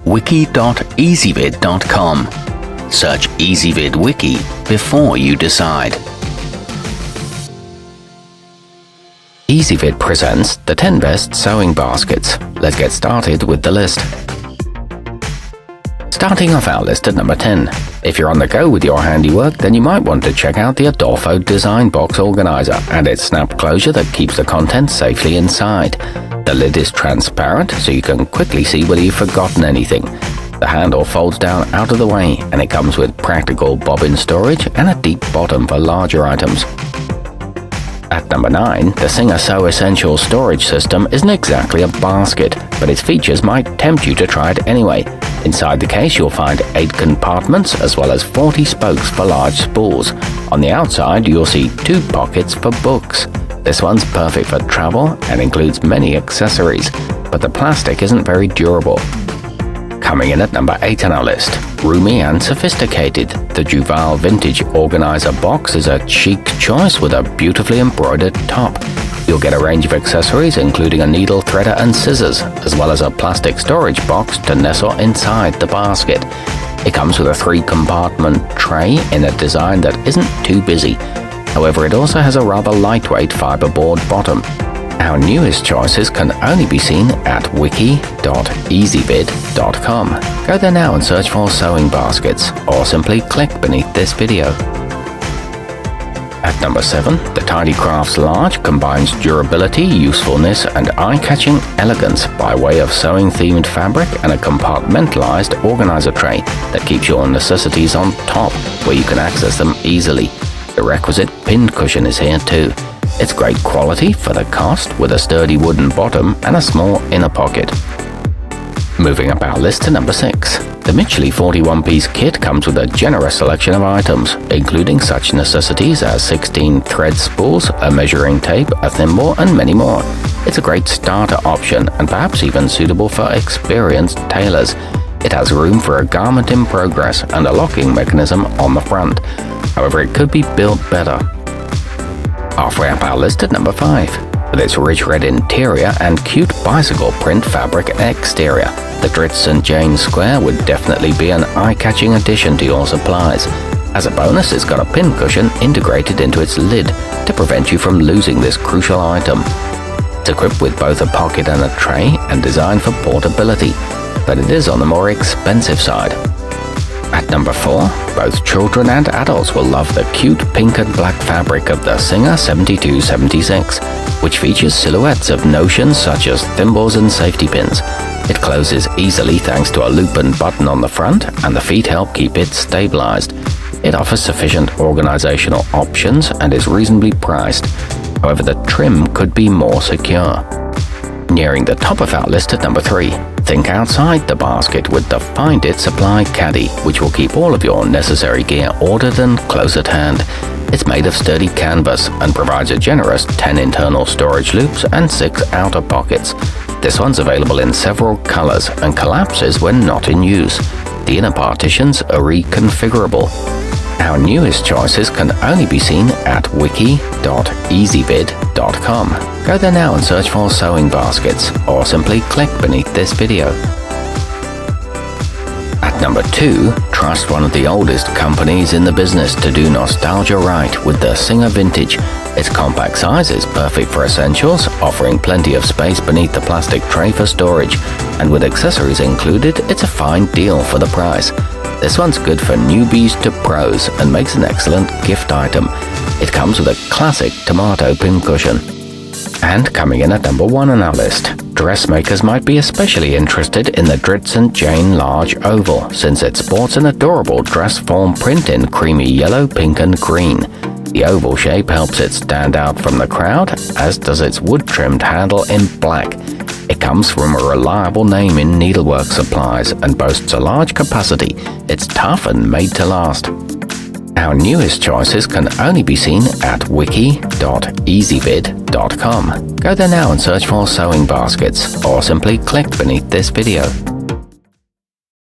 wiki.ezvid.com. Search Ezvid Wiki before you decide. Ezvid presents the 10 best sewing baskets. Let's get started with the list. Starting off our list at number 10. If you're on the go with your handiwork, then you might want to check out the Adolfo Design Box Organizer and its snap closure that keeps the contents safely inside. The lid is transparent, so you can quickly see whether you've forgotten anything. The handle folds down out of the way, and it comes with practical bobbin storage and a deep bottom for larger items. At number 9, the Singer Sew Essentials storage system isn't exactly a basket, but its features might tempt you to try it anyway. Inside the case you'll find 8 compartments as well as 40 spokes for large spools. On the outside you'll see 2 pockets for books. This one's perfect for travel and includes many accessories, but the plastic isn't very durable. Coming in at number 8 on our list, roomy and sophisticated, the Juvale Vintage Organizer Box is a chic choice with a beautifully embroidered top. You'll get a range of accessories including a needle, threader and scissors, as well as a plastic storage box to nestle inside the basket. It comes with a 3-compartment tray in a design that isn't too busy. However, it also has a rather lightweight fiberboard bottom. Our newest choices can only be seen at wiki.ezvid.com. Go there now and search for sewing baskets, or simply click beneath this video. At number 7, the Tidy Crafts Large combines durability, usefulness, and eye-catching elegance by way of sewing-themed fabric and a compartmentalized organizer tray that keeps your necessities on top, where you can access them easily. The requisite pinned cushion is here too. It's great quality for the cost, with a sturdy wooden bottom and a small inner pocket. Moving up our list to number 6. The Michley 41-piece kit comes with a generous selection of items, including such necessities as 16 thread spools, a measuring tape, a thimble, and many more. It's a great starter option and perhaps even suitable for experienced tailors. It has room for a garment in progress and a locking mechanism on the front. However, it could be built better. Halfway up our list at number 5. With its rich red interior and cute bicycle print fabric exterior, the Dritz & Jane Square would definitely be an eye-catching addition to your supplies. As a bonus, it's got a pin cushion integrated into its lid to prevent you from losing this crucial item. It's equipped with both a pocket and a tray and designed for portability, but it is on the more expensive side. At number 4, both children and adults will love the cute pink and black fabric of the Singer 7276, which features silhouettes of notions such as thimbles and safety pins. It closes easily thanks to a loop and button on the front, and the feet help keep it stabilized. It offers sufficient organizational options and is reasonably priced. However, the trim could be more secure. Nearing the top of our list at number 3, think outside the basket with the Find It Supply Caddy, which will keep all of your necessary gear ordered and close at hand. It's made of sturdy canvas and provides a generous 10 internal storage loops and 6 outer pockets. This one's available in several colors and collapses when not in use. The inner partitions are reconfigurable. Our newest choices can only be seen at wiki.ezvid.com. Go there now and search for sewing baskets, or simply click beneath this video. At number 2, trust one of the oldest companies in the business to do nostalgia right with the Singer Vintage. Its compact size is perfect for essentials, offering plenty of space beneath the plastic tray for storage, and with accessories included, it's a fine deal for the price. This one's good for newbies to pros and makes an excellent gift item. It comes with a classic tomato pin cushion. And coming in at number 1 on our list, dressmakers might be especially interested in the Dritz & Jane Large Oval, since it sports an adorable dress form print in creamy yellow, pink and green. The oval shape helps it stand out from the crowd, as does its wood-trimmed handle in black. It comes from a reliable name in needlework supplies and boasts a large capacity. It's tough and made to last. Our newest choices can only be seen at wiki.ezvid.com. Go there now and search for sewing baskets, or simply click beneath this video.